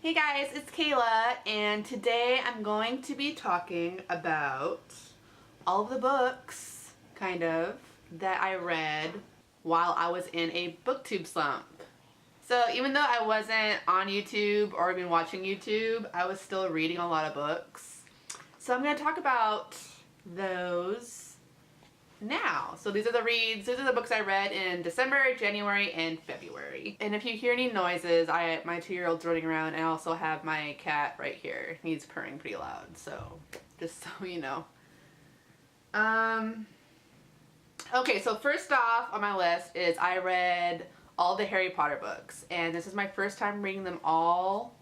Hey guys, it's Kayla, and today I'm going to be talking about all of the books, kind of, that I read while I was in a booktube slump. So even though I wasn't on YouTube or even watching YouTube, I was still reading a lot of books. So I'm going to talk about those now. So these are the reads, these are the books I read in December, January, and February. And if you hear any noises, my 2-year-old's running around, and I also have my cat right here. He's purring pretty loud, so just so you know. Okay, so first off on my list is I read all the Harry Potter books, and this is my first time reading them all,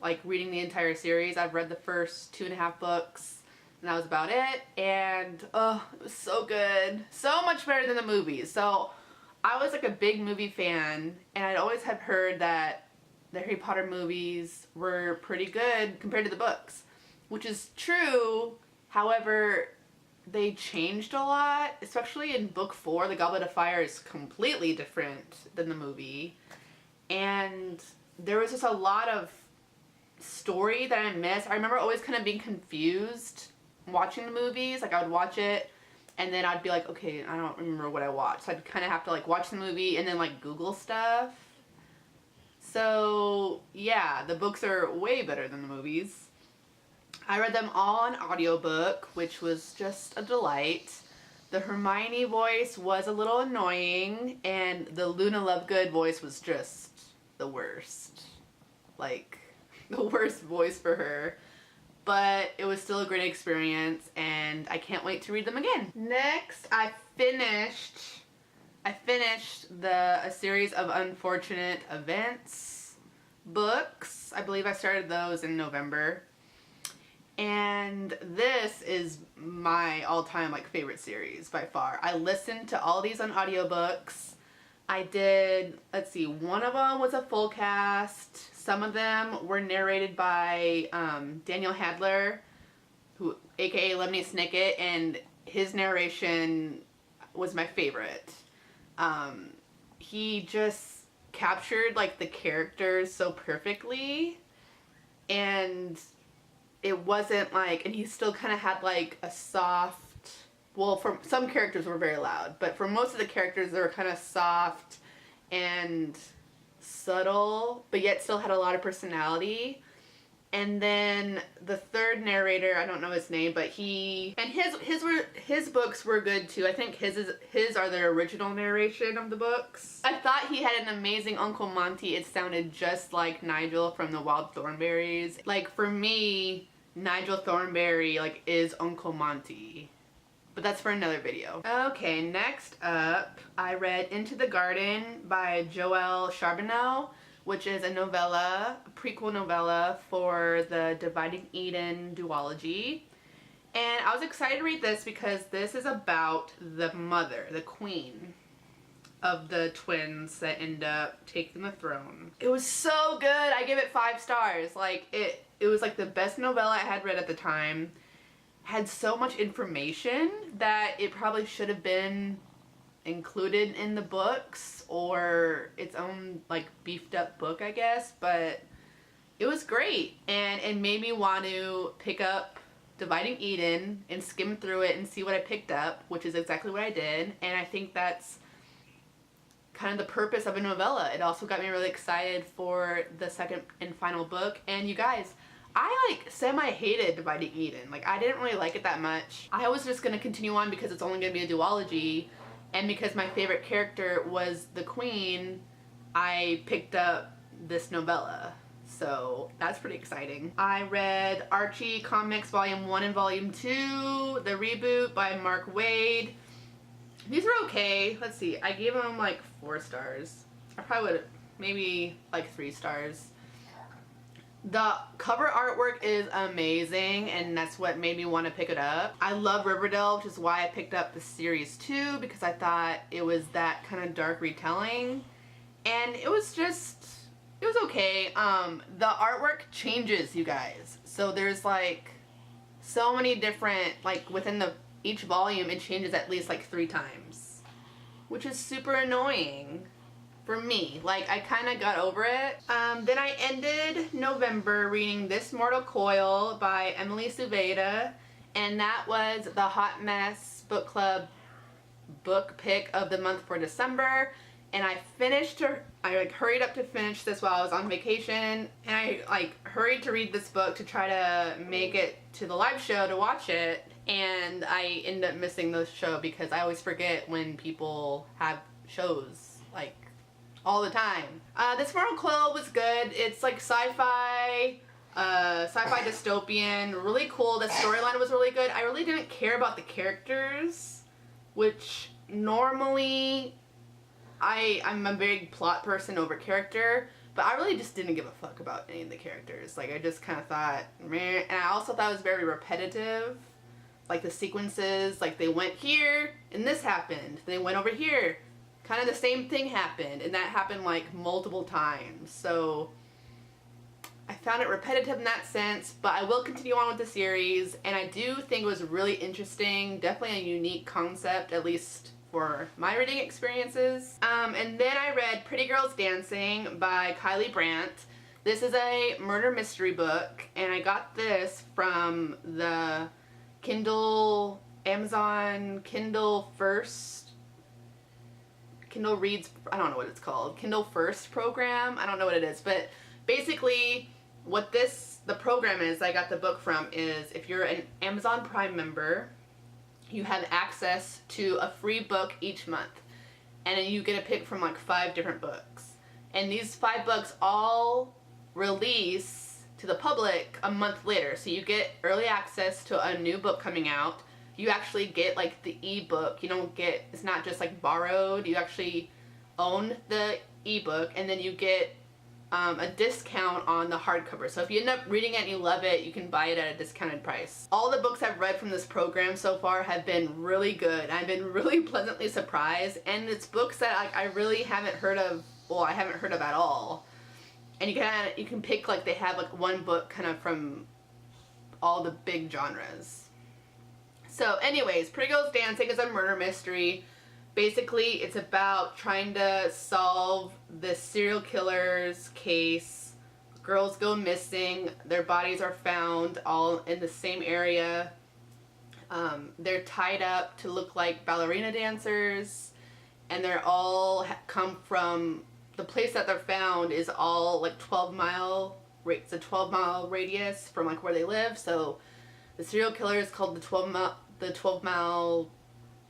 like reading the entire series. I've read the first 2.5 books. And that was about it, and oh, it was so good. So much better than the movies. So I was like a big movie fan, and I'd always have heard that the Harry Potter movies were pretty good compared to the books, which is true. However, they changed a lot, especially in book 4. The Goblet of Fire is completely different than the movie, and there was just a lot of story that I missed. I remember always kind of being confused watching the movies. Like I would watch it and then I'd be like, okay, I don't remember what I watched. So I'd kind of have to like watch the movie and then like Google stuff. So yeah, the books are way better than the movies. I read them all on audiobook, which was just a delight. The Hermione voice was a little annoying, and the Luna Lovegood voice was just the worst. Like, the worst voice for her. But it was still a great experience, and I can't wait to read them again. Next, I finished a series of Unfortunate Events books. I believe I started those in November. And this is my all-time like favorite series by far. I listened to all these on audiobooks. I did, let's see, one of them was a full cast. Some of them were narrated by Daniel Hadler, who, aka Lemony Snicket, and his narration was my favorite. He just captured like the characters so perfectly, and it wasn't like, and he still kind of had like a soft, well, for some characters were very loud, but for most of the characters they were kind of soft and subtle, but yet still had a lot of personality. And then the third narrator, I don't know his name, but his books were good too. I think his are the original narration of the books. I thought he had an amazing Uncle Monty. It sounded just like Nigel from the Wild Thornberrys. Like for me, Nigel Thornberry like is Uncle Monty. But that's for another video. Okay, next up, I read Into the Garden by Joelle Charbonneau, which is a novella, a prequel novella for the Dividing Eden duology. And I was excited to read this because this is about the mother, the queen of the twins that end up taking the throne. It was so good. I give it 5 stars. Like it was like the best novella I had read at the time. Had so much information that it probably should have been included in the books or its own like beefed up book, I guess, but it was great, and it made me want to pick up Dividing Eden and skim through it and see what I picked up, which is exactly what I did. And I think that's kind of the purpose of a novella. It also got me really excited for the second and final book. And you guys, I like semi-hated Dividing Eden. Like I didn't really like it that much. I was just gonna continue on because it's only gonna be a duology, and because my favorite character was the queen, I picked up this novella. So that's pretty exciting. I read Archie Comics Volume 1 and Volume 2, the reboot by Mark Waid. These were okay. Let's see, I gave them like 4 stars. I probably would maybe like 3 stars. The cover artwork is amazing, and that's what made me want to pick it up. I love Riverdale, which is why I picked up the series 2, because I thought it was that kind of dark retelling. And it was just, it was okay. The artwork changes, you guys. So there's like so many different, like within each volume it changes at least like 3 times, which is super annoying for me. Like, I kind of got over it. Then I ended November reading This Mortal Coil by Emily Suveda, and that was the Hot Mess Book Club book pick of the month for December. And I like hurried up to finish this while I was on vacation, and I like hurried to read this book to try to make it to the live show to watch it, and I ended up missing the show because I always forget when people have shows, like, all the time. This Mortal Coil was good. It's like sci-fi dystopian, really cool. The storyline was really good. I really didn't care about the characters, which normally I'm a big plot person over character, but I really just didn't give a fuck about any of the characters. Like, I just kind of thought, meh. And I also thought it was very repetitive. Like, the sequences, like, they went here, and this happened. They went over here. Kind of the same thing happened, and that happened, like, multiple times. So, I found it repetitive in that sense, but I will continue on with the series, and I do think it was really interesting. Definitely a unique concept, at least for my reading experiences. And then I read Pretty Girls Dancing by Kylie Brandt. This is a murder mystery book, and I got this from the Amazon Kindle Reads, I don't know what it's called, Kindle First program. I don't know what it is, but basically what the program is I got the book from is if you're an Amazon Prime member, you have access to a free book each month, and then you get a pick from like 5 different books, and these 5 books all release to the public a month later, so you get early access to a new book coming out. You actually get like the ebook. You don't get, it's not just like borrowed, you actually own the ebook, and then you get a discount on the hardcover. So if you end up reading it and you love it, you can buy it at a discounted price. All the books I've read from this program so far have been really good. I've been really pleasantly surprised, and it's books that I really haven't heard of, well, I haven't heard of at all. And you can pick, like, they have like one book kind of from all the big genres. So anyways, Pretty Girls Dancing is a murder mystery. Basically, it's about trying to solve this serial killer's case. Girls go missing. Their bodies are found all in the same area. They're tied up to look like ballerina dancers. And they're all come from, the place that they're found is all like 12-mile, it's a 12-mile radius from like where they live. So the serial killer is called the 12-mile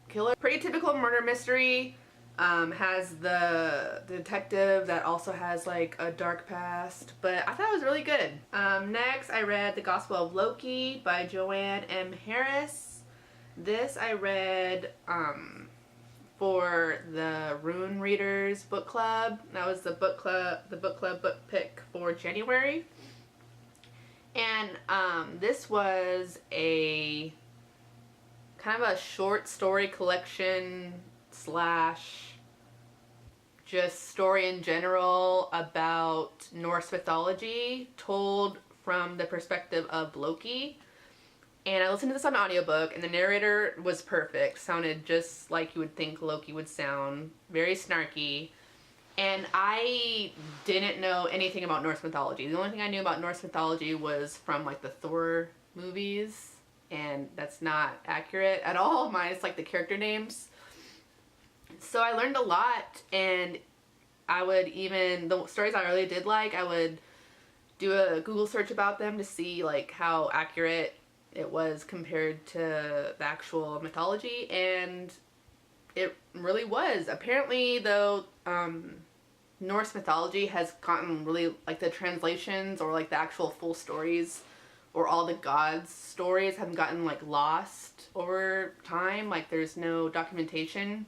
killer. Pretty typical murder mystery. Has the detective that also has like a dark past, but I thought it was really good. Next I read The Gospel of Lowkey by Joanne M. Harris. This I read for the Rune Readers book club. That was the book club book pick for January. And this was a kind of a short story collection slash just story in general about Norse mythology told from the perspective of Lowkey. And I listened to this on audiobook, and the narrator was perfect. Sounded just like you would think Lowkey would sound. Very snarky. And I didn't know anything about Norse mythology. The only thing I knew about Norse mythology was from like the Thor movies. And that's not accurate at all. Mine is like the character names. So I learned a lot, and I would even, the stories I really did like, I would do a Google search about them to see like how accurate it was compared to the actual mythology, and it really was. Apparently though, Norse mythology has gotten really, like the translations or like the actual full stories or all the gods' stories have gotten like lost over time. Like there's no documentation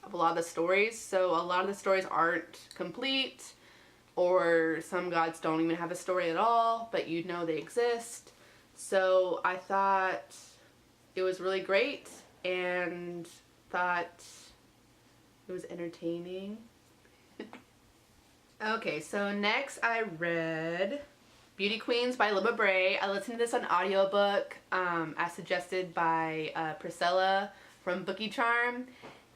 of a lot of the stories, so a lot of the stories aren't complete, or some gods don't even have a story at all, but you know they exist. So I thought it was really great and thought it was entertaining. Okay, so next I read Beauty Queens by Libba Bray. I listened to this on audiobook as suggested by Priscilla from Bookie Charm,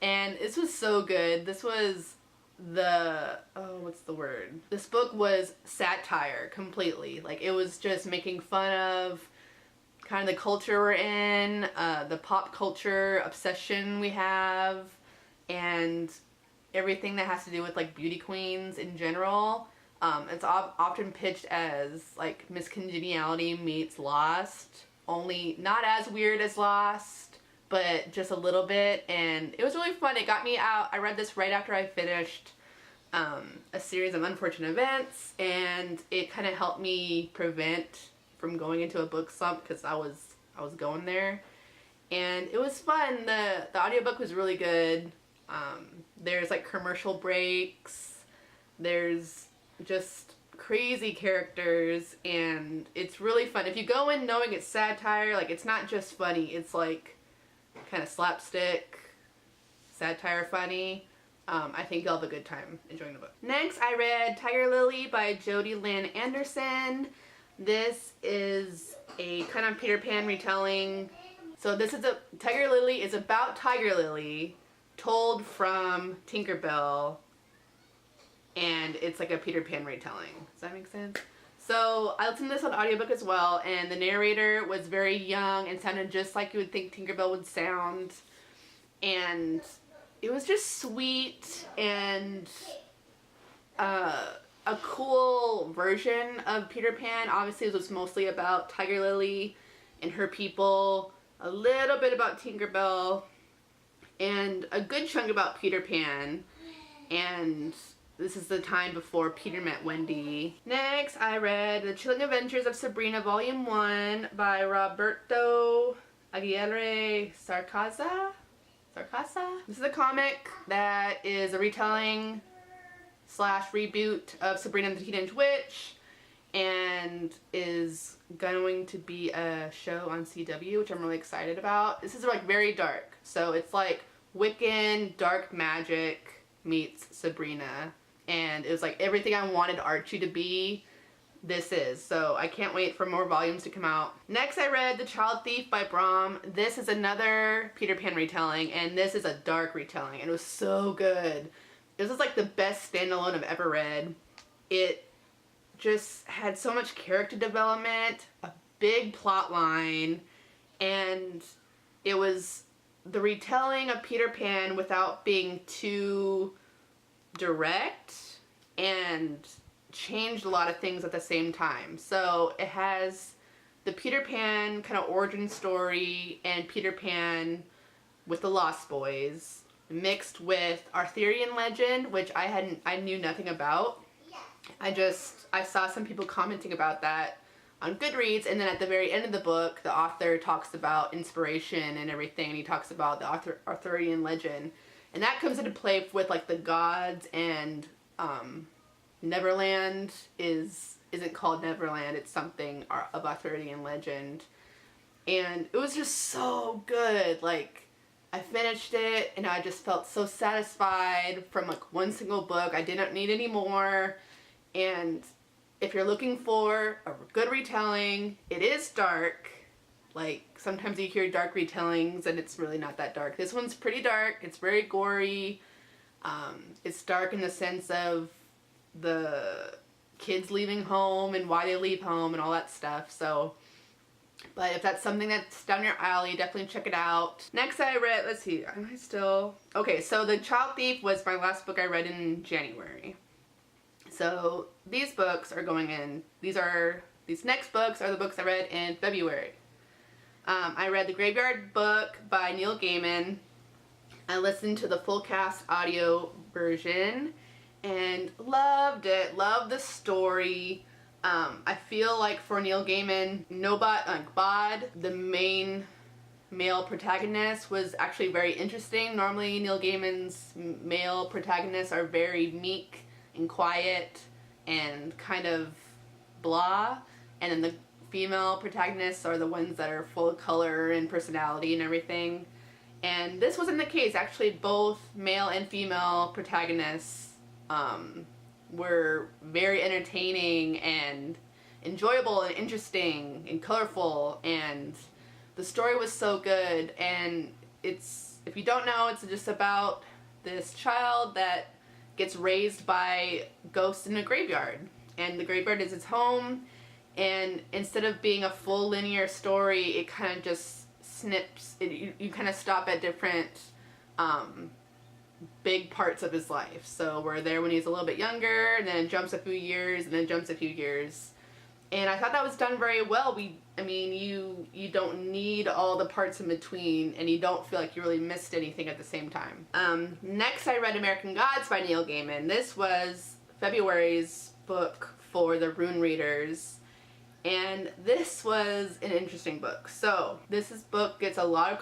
and this was so good. This was what's the word? This book was satire completely. Like, it was just making fun of kind of the culture we're in, the pop culture obsession we have, and everything that has to do with like beauty queens in general. It's often pitched as like Miss Congeniality meets Lost, only not as weird as Lost, but just a little bit, and it was really fun. It got me out. I read this right after I finished a series of unfortunate events, and it kind of helped me prevent from going into a book slump, because I was going there, and it was fun. The audiobook was really good. There's like commercial breaks, there's just crazy characters, and it's really fun. If you go in knowing it's satire, like, it's not just funny, it's like kind of slapstick, satire funny. I think you'll have a good time enjoying the book. Next, I read Tiger Lily by Jodi Lynn Anderson. This is a kind of Peter Pan retelling. So Tiger Lily is about Tiger Lily, told from Tinkerbell, and it's like a Peter Pan retelling. Does that make sense? So I listened to this on audiobook as well, and the narrator was very young and sounded just like you would think Tinkerbell would sound, and it was just sweet and a cool version of Peter Pan. Obviously it was mostly about Tiger Lily and her people, a little bit about Tinkerbell, and a good chunk about Peter Pan, and this is the time before Peter met Wendy. Next, I read The Chilling Adventures of Sabrina Volume 1 by Roberto Aguirre Sarcaza? This is a comic that is a retelling / reboot of Sabrina the Teenage Witch, and is going to be a show on CW, which I'm really excited about. This is like very dark, so it's like Wiccan dark magic meets Sabrina, and it was like everything I wanted Archie to be, this is. So I can't wait for more volumes to come out. Next, I read The Child Thief by Brom. This is another Peter Pan retelling, and this is a dark retelling, and it was so good. This is like the best standalone I've ever read. It just had so much character development, a big plot line, and it was the retelling of Peter Pan without being too direct, and changed a lot of things at the same time. So it has the Peter Pan kind of origin story and Peter Pan with the Lost Boys mixed with Arthurian legend, which I knew nothing about. I saw some people commenting about that on Goodreads, and then at the very end of the book, the author talks about inspiration and everything, and he talks about the Arthurian legend, and that comes into play with like the gods, and Neverland isn't called Neverland, it's something of Arthurian legend, and it was just so good. Like, I finished it and I just felt so satisfied from like one single book. I didn't need any more, and if you're looking for a good retelling, it is dark. Like, sometimes you hear dark retellings and it's really not that dark. This one's pretty dark, it's very gory. It's dark in the sense of the kids leaving home and why they leave home and all that stuff. So, but if that's something that's down your alley, definitely check it out. Next I read, let's see, am I still? Okay, so The Child Thief was my last book I read in January. So these books are going in, these next books are the books I read in February. I read The Graveyard Book by Neil Gaiman. I listened to the full cast audio version and loved it, loved the story. I feel like for Neil Gaiman, Bod, the main male protagonist, was actually very interesting. Normally Neil Gaiman's male protagonists are very meek and quiet and kind of blah, and then the female protagonists are the ones that are full of color and personality and everything. And this wasn't the case. Actually, both male and female protagonists were very entertaining and enjoyable and interesting and colorful, and the story was so good. And it's, if you don't know, it's just about this child that gets raised by ghosts in a graveyard. And the graveyard is his home, and instead of being a full linear story, it kind of just snips, you kind of stop at different big parts of his life. So we're there when he's a little bit younger, and then it jumps a few years, and then jumps a few years. And I thought that was done very well. I mean, you don't need all the parts in between, and you don't feel like you really missed anything at the same time. Next, I read American Gods by Neil Gaiman. This was February's book for the Rune readers, and this was an interesting book. So this book gets a lot of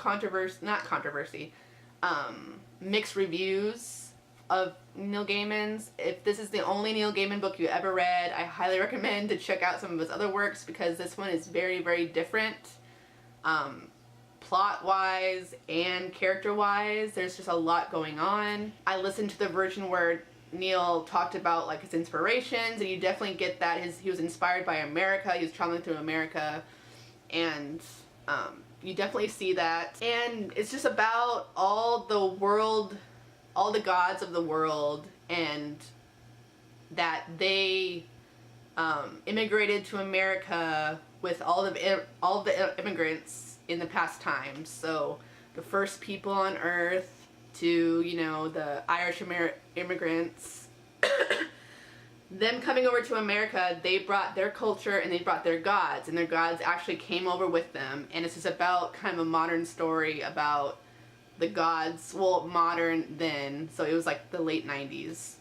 mixed reviews of Neil Gaiman's. If this is the only Neil Gaiman book you ever read, I highly recommend to check out some of his other works, because this one is very, very different. Plot-wise and character-wise, there's just a lot going on. I listened to the version where Neil talked about like his inspirations, and you definitely get that he was inspired by America. He was traveling through America, and you definitely see that. And it's just about all the gods of the world, and that they immigrated to America with all the immigrants in the past times. So the first people on Earth to, you know, the Irish immigrants, them coming over to America, they brought their culture and they brought their gods, and their gods actually came over with them. And it's just about kind of a modern story about the gods, well, modern then, so it was like the late 90s,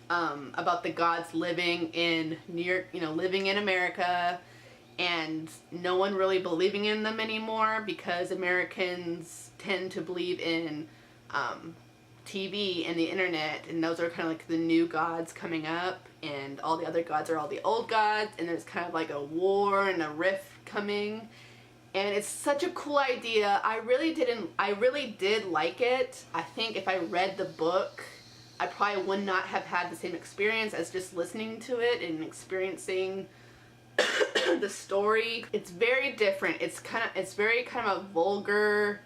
about the gods living in New York, you know, living in America, and no one really believing in them anymore, because Americans tend to believe in TV and the internet, and those are kind of like the new gods coming up, and all the other gods are all the old gods, and there's kind of like a war and a rift coming. And it's such a cool idea. I really did like it. I think if I read the book, I probably would not have had the same experience as just listening to it and experiencing the story. It's very different. It's very kind of a vulgar,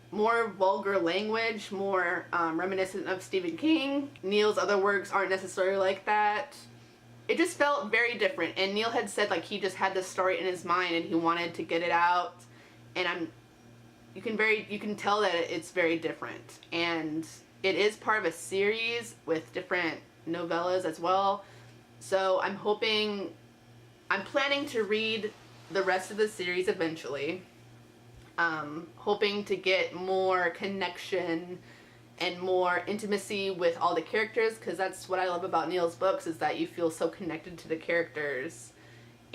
more vulgar language, more reminiscent of Stephen King. Neil's other works aren't necessarily like that. It just felt very different, and Neil had said like he just had this story in his mind and he wanted to get it out, and you can tell that it's very different, and it is part of a series with different novellas as well. So I'm planning to read the rest of the series eventually, hoping to get more connection and more intimacy with all the characters, because that's what I love about Neil's books, is that you feel so connected to the characters.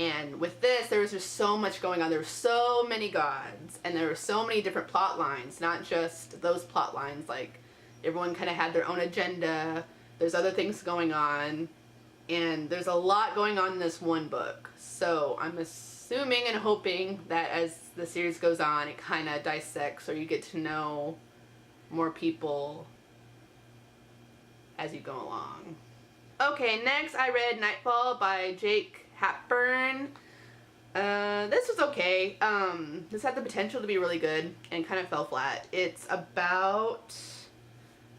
And with this, there was just so much going on. There were so many gods, and there were so many different plot lines, not just those plot lines. Like, everyone kind of had their own agenda. There's other things going on, and there's a lot going on in this one book. So I'm assuming and hoping that as the series goes on, it kind of dissects, or you get to know more people as you go along. Okay, next I read Nightfall by Jake Hapburn. This was okay. This had the potential to be really good and kind of fell flat. It's about,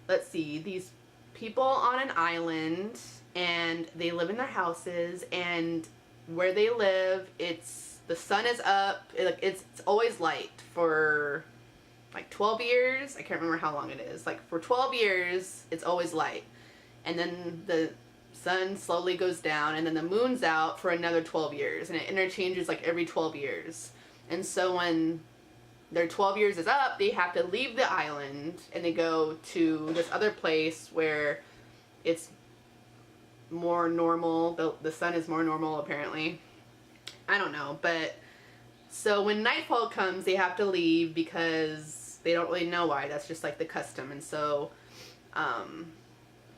let's see, these people on an island, and they live in their houses, and where they live, the sun is up, it's always light for like 12 years. I can't remember how long it is. Like for 12 years, it's always light. And then the sun slowly goes down, and then the moon's out for another 12 years. And it interchanges like every 12 years. And so when their 12 years is up, they have to leave the island, and they go to this other place where it's more normal. The sun is more normal, apparently. I don't know, but so when nightfall comes, they have to leave because they don't really know why. That's just like the custom. And so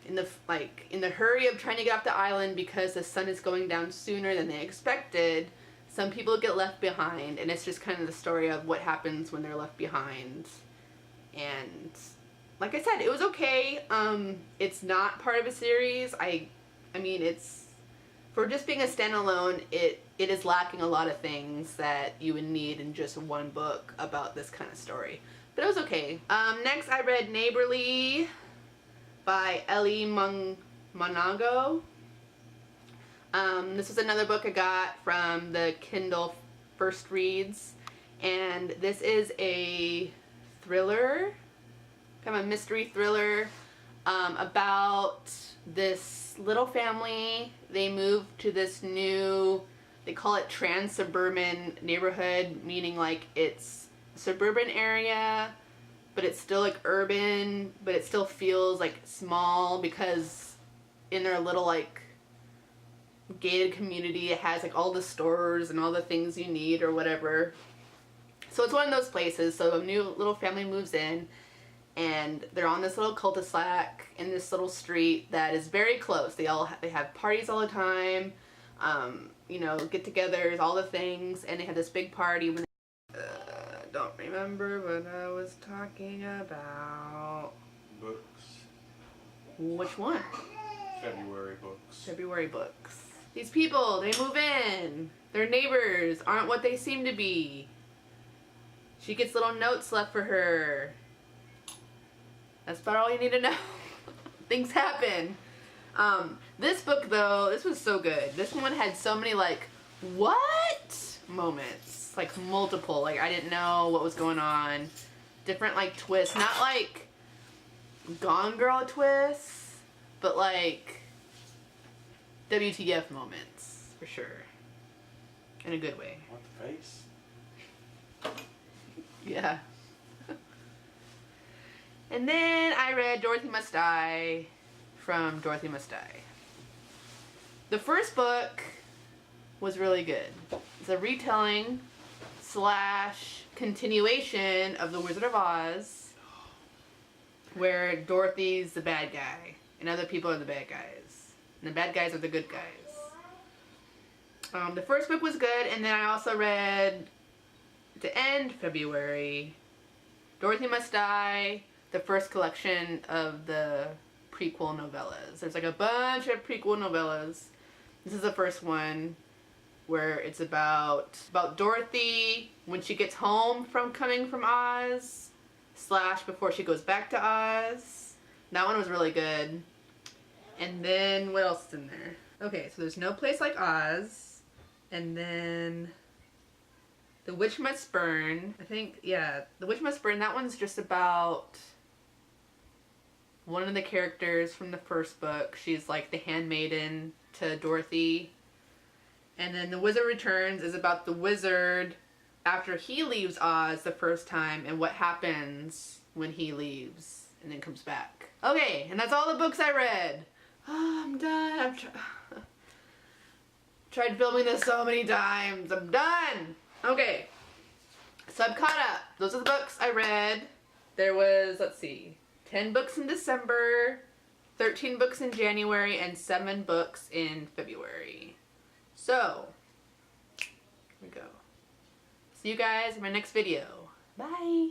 in the hurry of trying to get off the island, because the sun is going down sooner than they expected, some people get left behind, and it's just kind of the story of what happens when they're left behind. And like I said, it was okay. It's not part of a series. I mean, it's, for just being a standalone, it is lacking a lot of things that you would need in just one book about this kind of story. But it was okay. Next I read Neighborly by Ellie Monago. This was another book I got from the Kindle First Reads, and this is a thriller, kind of a mystery thriller, about this little family. They moved to this new, they call it trans-suburban neighborhood, meaning like it's a suburban area, but it's still like urban, but it still feels like small because in their little like gated community it has like all the stores and all the things you need or whatever. So it's one of those places. So a new little family moves in and they're on this little cul-de-sac in this little street that is very close. They have parties all the time, you know, get-togethers, all the things, and they had this big party when don't remember what I was talking about. Books. Which one? February books. February books. These people, they move in. Their neighbors aren't what they seem to be. She gets little notes left for her. That's about all you need to know. Things happen. This book though, this was so good. This one had so many like, what? Moments. Like multiple, like I didn't know what was going on. Different like twists, not like Gone Girl twists, but like WTF moments, for sure. In a good way. What the face? Yeah. And then I read Dorothy Must Die from Dorothy Must Die. The first book was really good. It's a retelling / continuation of The Wizard of Oz, where Dorothy's the bad guy and other people are the bad guys. And the bad guys are the good guys. The first book was good, and then I also read, to end February, Dorothy Must Die, the first collection of the prequel novellas. There's like a bunch of prequel novellas. This is the first one where it's about Dorothy when she gets home from coming from Oz / before she goes back to Oz. That one was really good. And then what else is in there? Okay, so there's No Place Like Oz, and then The Witch Must Burn. I think, yeah, The Witch Must Burn, that one's just about one of the characters from the first book. She's like the handmaiden to Dorothy. And then The Wizard Returns is about the wizard after he leaves Oz the first time and what happens when he leaves and then comes back. Okay, and that's all the books I read. Oh, I'm done. I've tried filming this so many times. I'm done. Okay, so I'm caught up. Those are the books I read. There was, let's see, 10 books in December, 13 books in January, and 7 books in February. So, here we go. See you guys in my next video. Bye!